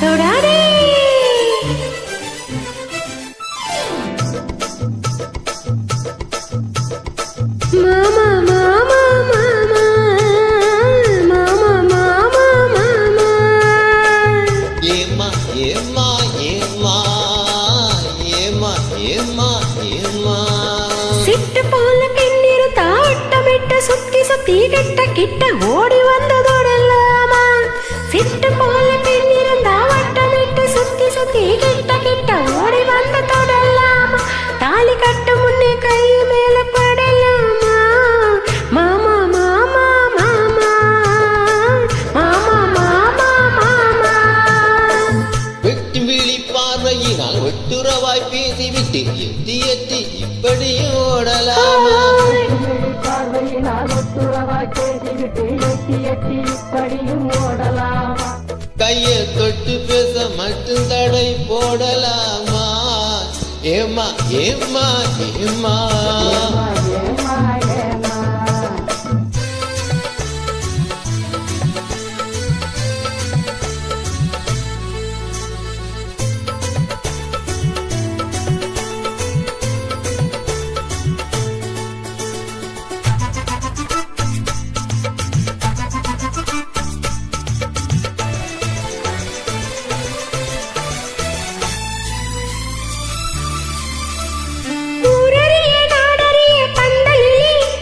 தொடாதே மாமா மாமா மாமா மாமா மாமா மாமா ஏமா ஏமா ஏமா ஏமா ஏமா ஏமா சிட்டு போல பெண்ணிருந்தா வட்டமிட்டு சுத்தி சுத்தி கிட்ட கிட்ட ஓடி வந்ததோடலாமா சிட்டு போல பெண்ணிருந்தா வட்டமிட்டு சுத்தி சுத்தி கிட்ட கிட்ட ஓடி வந்ததோடலாமா தாலி கட்ட முன்னே கை மேல படலாமா மாமா மாமா மாமா மாமா மாமா மாமா வெட்டு விழி பார்வையினால் வெட்டுறவாய் பேசிவிட்டு எட்டி எட்டி இப்படியும் ஓடலாமா கையை தொட்டு பேச மட்டும் தடை போடலாமா ஏமா ஏமா ஏமா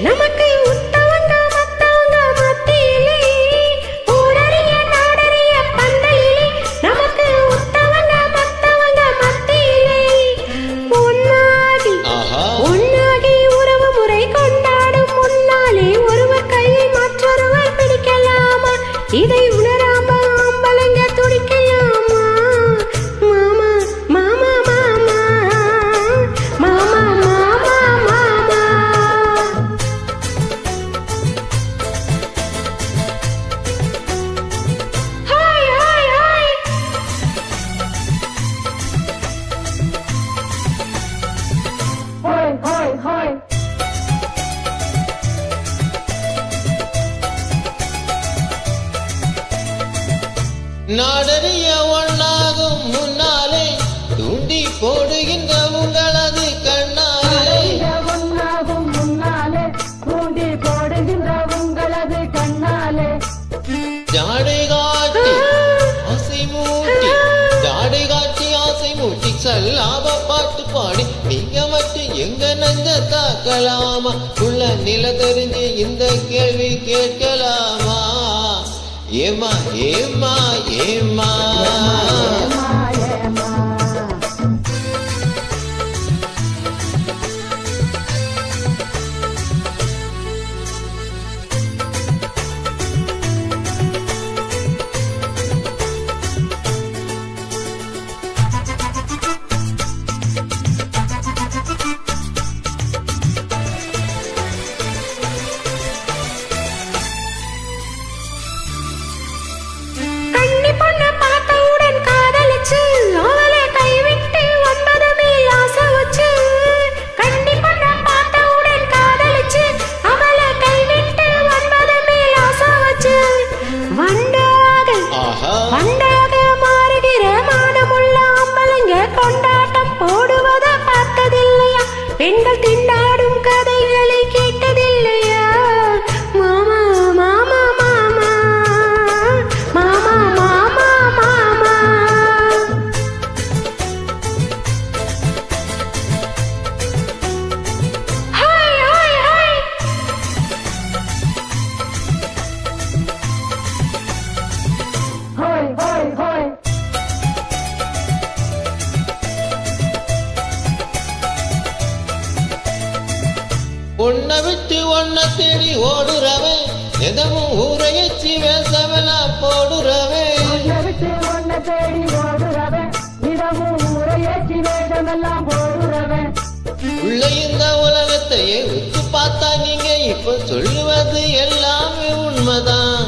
நமக்கு உத்தவங்க மத்தவங்க மத்தியிலே ஊரறிய நாடறிய பந்தலிலே நமக்கு உத்தவங்க மத்தவங்க மத்தியிலே ஒன்னாகி உறவு முறை கொண்டாடும் முன்னாலே ஒருவர் கையை மற்றொருவர் பிடிக்கலாமா இதை உணராம அம்பலங்க துடிக்கலாமா மாமா மாமா மாமா மாமா மாமா மாமா நாடறிய ஒன்னாகும் முன்னாலே தூண்டி போடுகின்ற உங்களது கண்ணாலே ஜாடை காட்டி ஆசை மூட்டி ஜாடை காட்டி ஆசை மூட்டி சல்லாப பாட்டு பாடி நீங்க மட்டும் எங்க நஞ்ச தாக்கலாமா உள்ள நில தெரிஞ்சு இந்த கேள்வி கேட்கலாமா ஏமா ஏமா ஏமா பெண்கள் திண்டாடும் கதைகளை கேட்டதில்லையா மாமா மாமா மாமா மாமா மாமா மாமா hi hi hi hi hi hi உன்னை விட்டு ஒன்ன தேடி ஓடுறவன் எதமும் ஊரையச்சி வேசவனா போடுறவன் உள்ள இந்த உலகத்தையே உத்து பார்த்தா நீங்க இப்ப சொல்லுவது எல்லாமே உண்மைதான்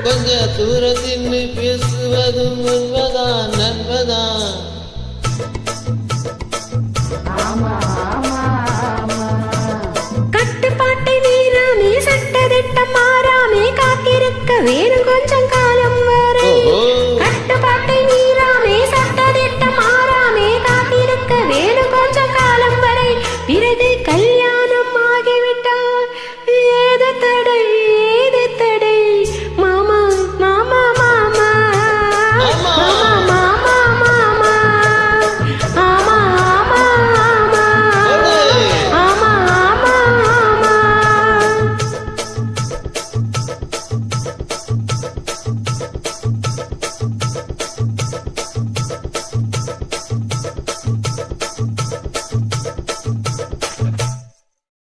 கொஞ்சம் தூரத்தின் பேசுவதும் உண்மைதான் நண்பதான் கட்டுப்பாட்டை மீறாமே சட்டதிட்டம் மாறாமே காத்திருக்க வேணும்